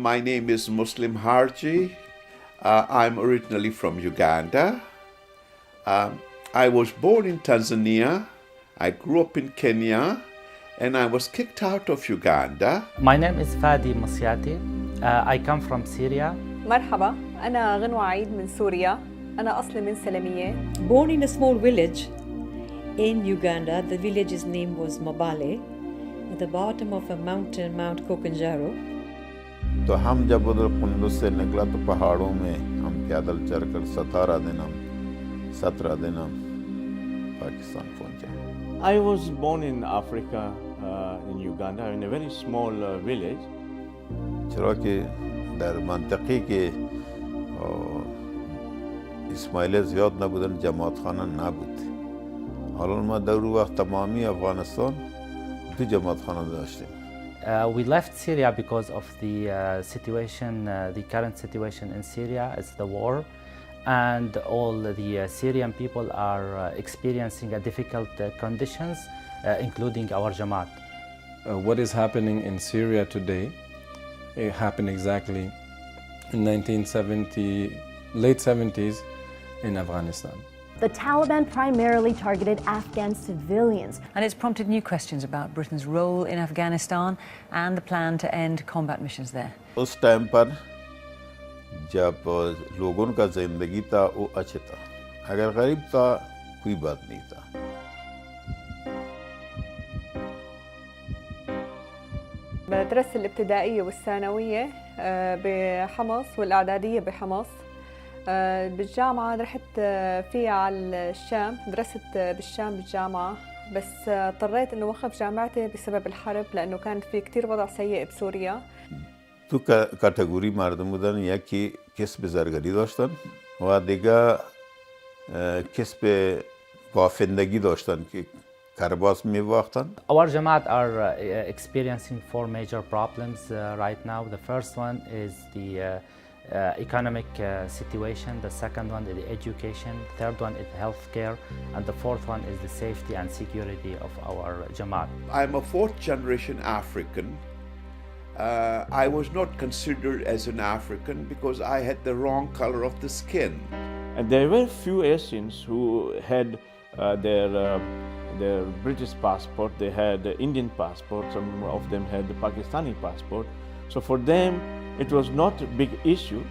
My name is Muslim Harji. I'm originally from Uganda. I was born in Tanzania. I grew up in Kenya, and I was kicked out of Uganda. My name is Fadi Masyati. I come from Syria. مرحبا، أنا غنوة عيد من سوريا. أنا أصلي من سلمية. Born in a small village in Uganda. The village's name was Mabale, at the bottom of a mountain, Mount Kilimanjaro. तो हम जब उधर Kunduz से निकला तो पहाड़ों में हम पैदल चलकर 17 दिन हम पाकिस्तान पहुंचे. I was born in Africa, in Uganda, in a very small village. चलो कि در منطقی که اسماعیل زیاد نبودن جماعت خانه نبود. حالا ما در وقت تمامی افغانستان دو جماعت خانه داشتیم. We left Syria because of the situation, the current situation in Syria. It's the war, and all the Syrian people are experiencing difficult conditions, including our Jamaat. What is happening in Syria today, it happened exactly in 1970, late 70s in Afghanistan. The Taliban primarily targeted Afghan civilians. And it's prompted new questions about Britain's role in Afghanistan and the plan to end combat missions there. उस time पर जब लोगों का जिंदगी था वो अच्छा था. अगर गरीब था कोई बात नहीं था. بدرست الابتدائية والثانوية بحمص والإعدادية بحمص. بالجامعة رحت فيها على الشام، درست بالشام بالجامعة، بس اضطريت إنه وقف جامعتي بسبب الحرب لأنه كان في كتير وضع سيء بسوريا. تو کاتگوری مردم بودن، یکی کسب زرگری داشتن و دیگه کسب بافندگی داشتن که کرباس می‌واختن. Our Jamaat are experiencing four major problems right now. The first one is the economic situation. The second one is the education. Third one is healthcare, and the fourth one is the safety and security of our Jamaat. I'm a fourth generation African. I was not considered as an African because I had the wrong color of the skin. And there were few Asians who had their British passport, they had the Indian passport, some of them had the Pakistani passport. So for them, it was not a big issue.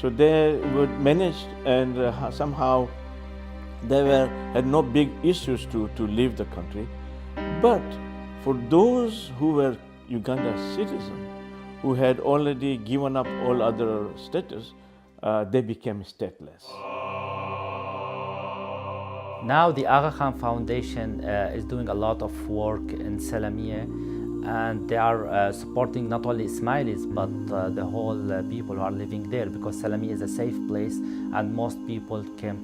So they would manage, and somehow they had no big issues to leave the country. But for those who were Uganda citizens, who had already given up all other status, they became stateless. Now the Aga Khan Foundation is doing a lot of work in Salamiyeh, and they are supporting not only Ismailis but the whole people who are living there, because Salamiyeh is a safe place and most people came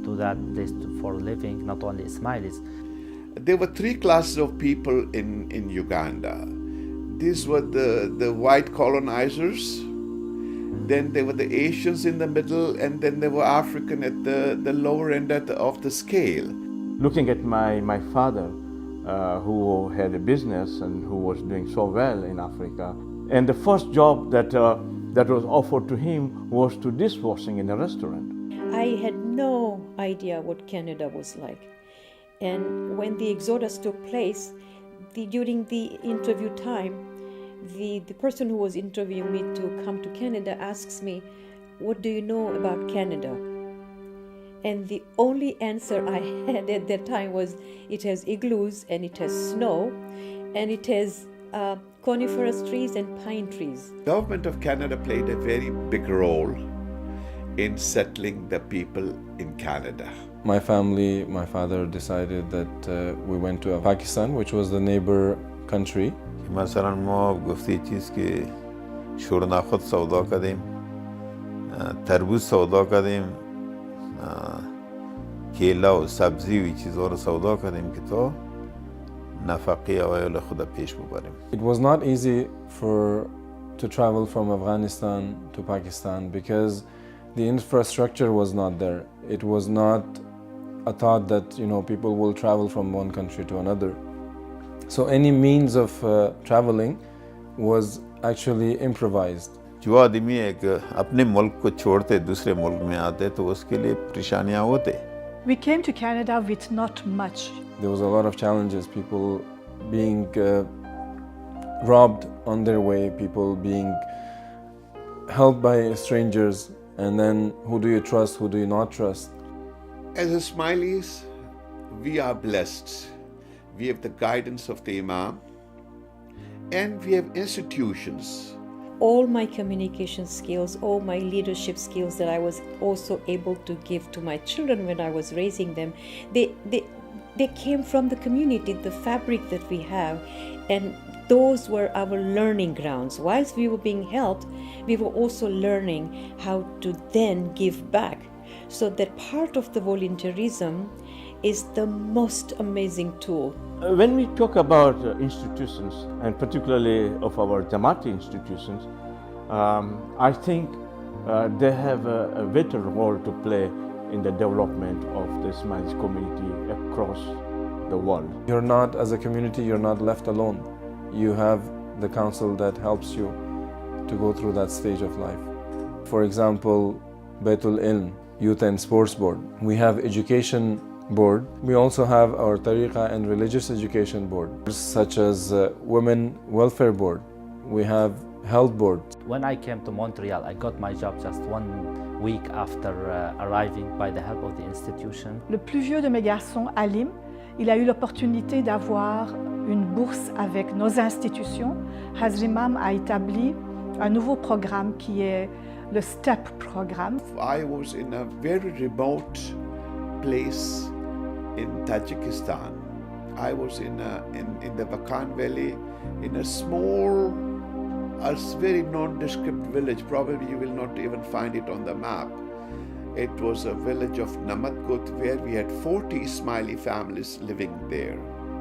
to that place for living, not only Ismailis. There were three classes of people in Uganda. These were the white colonizers, then there were the Asians in the middle, and then there were African at the lower end of the scale. Looking at my father, who had a business and who was doing so well in Africa, and the first job that was offered to him was to dishwashing in a restaurant. I had no idea what Canada was like. And when the exodus took place, during the interview time, the person who was interviewing me to come to Canada asks me, "What do you know about Canada?" And the only answer I had at that time was, it has igloos and it has snow and it has coniferous trees and pine trees. The government of Canada played a very big role in settling the people in Canada. My family, my father decided that we went to Pakistan, which was the neighbor country. مثلا ما گفتی چیز که شورنا خود سودا کردیم، تربوز سودا کردیم، کیلا و سبزی و چیزها رو سودا کردیم که تا نفقه اوایل خود پیش ببریم. It was not easy to travel from Afghanistan to Pakistan because the infrastructure was not there. It was not a thought that people will travel from one country to another. So any means of traveling was actually improvised. जो आदमी एक अपने मुल्क को छोड़ते दूसरे मुल्क में आते तो उसके लिए परेशानियां होते. We came to Canada with not much. There was a lot of challenges, people being robbed on their way, people being held by strangers, and then who do you trust, who do you not trust? As Ismailis, we are blessed. We have the guidance of the Imam, and we have institutions. All my communication skills, all my leadership skills that I was also able to give to my children when I was raising them, they came from the community, the fabric that we have, and those were our learning grounds. Whilst we were being helped, we were also learning how to then give back. So that part of the volunteerism is the most amazing tool. When we talk about institutions, and particularly of our Jamaati institutions, I think they have a vital role to play in the development of the Ismailis community across the world. You're not, as a community, you're not left alone. You have the council that helps you to go through that stage of life. For example, Baitul Ilm, Youth and Sports Board. We have Education Board. We also have our Tariqa and Religious Education Board, such as Women Welfare Board. We have Health Board. When I came to Montreal, I got my job just 1 week after arriving by the help of the institution. Le plus vieux de mes garçons, Alim, il a eu l'opportunité d'avoir une bourse avec nos institutions. Hazrimam a établi un nouveau programme qui est le STEP programme. I was in a very remote place in Tajikistan. I was in the Bakan Valley, in a small, very nondescript village. Probably you will not even find it on the map. It was a village of Namatgut where we had 40 Ismaili families living there.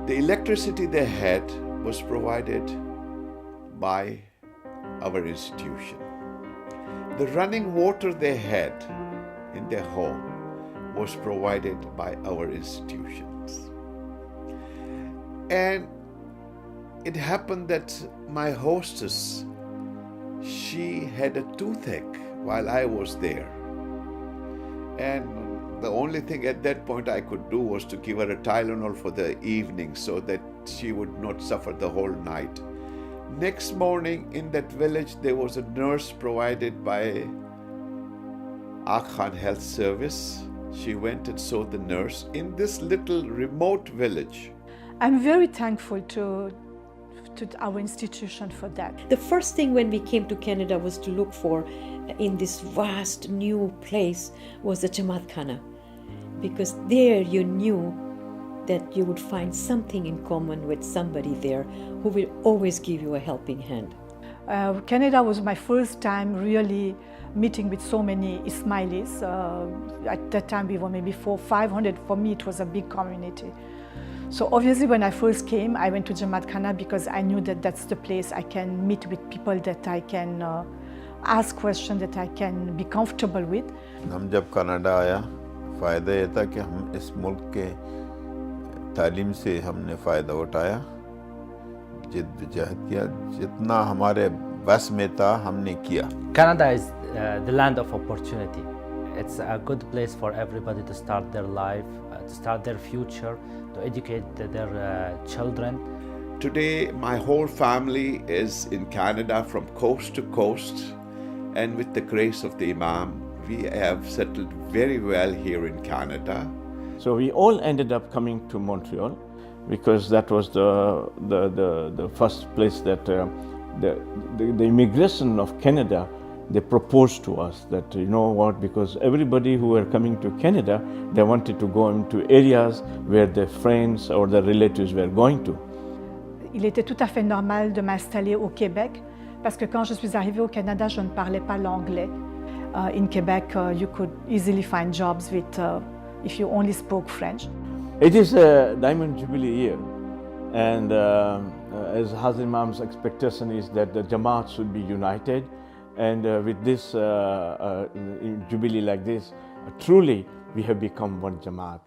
The electricity they had was provided by our institution. The running water they had in their home was provided by our institutions. And it happened that my hostess, she had a toothache while I was there. And the only thing at that point I could do was to give her a Tylenol for the evening so that she would not suffer the whole night. Next morning in that village, there was a nurse provided by Khan Health Service. She went and saw the nurse in this little remote village. I'm very thankful to our institution for that. The first thing when we came to Canada was to look for in this vast new place was the Jamaat Khana, because there you knew that you would find something in common with somebody there who will always give you a helping hand. Canada was my first time really meeting with so many Ismailis. At that time we were maybe 400-500. For me it was a big community. So obviously when I first came, I went to Jamaat Khana because I knew that that's the place I can meet with people that I can ask questions that I can be comfortable with. हम जब Canada आया, फ़ायदा ये था कि हम इस मुल्क के तालीम से हमने फ़ायदा उठाया, जिद्दजहद किया, जितना हमारे बस में था हमने किया. Canada is the land of opportunity. It's a good place for everybody to start their life, to start their future, to educate their children. Today, my whole family is in Canada from coast to coast, and with the grace of the Imam, we have settled very well here in Canada. So we all ended up coming to Montreal because that was the first place that the immigration of Canada, they proposed to us that, you know what, because everybody who were coming to Canada, they wanted to go into areas where their friends or their relatives were going to. Il était tout à fait normal de m'installer au Québec parce que quand je suis arrivée au Canada, je ne parlais pas l'anglais. In Quebec, you could easily find jobs with, if you only spoke French. It is a Diamond Jubilee year, and as Hazrat Imam's expectation is that the Jamaat should be united, and with this Jubilee like this, truly we have become one Jamaat.